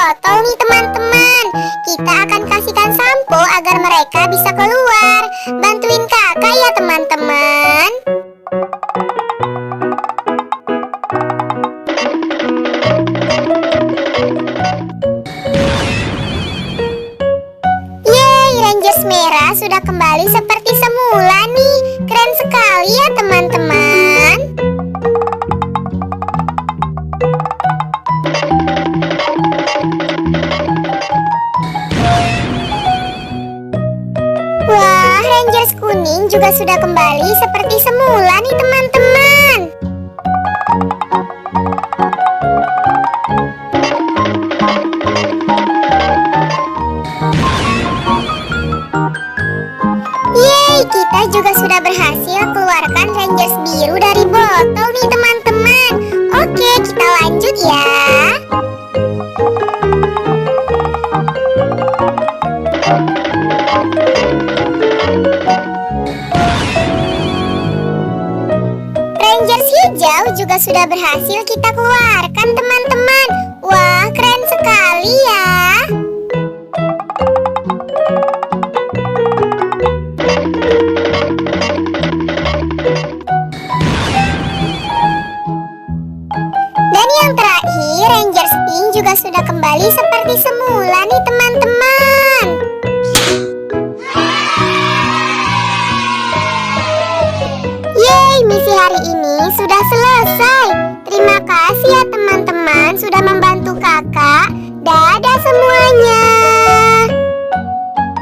botol nih teman-teman. Kita akan kasihkan sampo agar mereka bisa keluar. Bantuin kakak ya teman-teman. Yeay, Rangers merah sudah kembali seperti semula nih. Keren sekali ya teman-teman. Wah, Rangers kuning juga sudah kembali seperti semula nih teman-teman. Yeay, kita juga sudah berhasil keluarkan Rangers biru dari botol nih teman-teman. Oke, kita lanjut ya. Rangers hijau juga sudah berhasil kita keluarkan teman-teman. Wah, keren sekali ya. Dan yang terakhir, Rangers pink juga sudah kembali seperti semula nih teman-teman. Yeay, misi hari ini sudah selesai. Terima kasih ya teman-teman sudah membantu kakak. Dadah semuanya.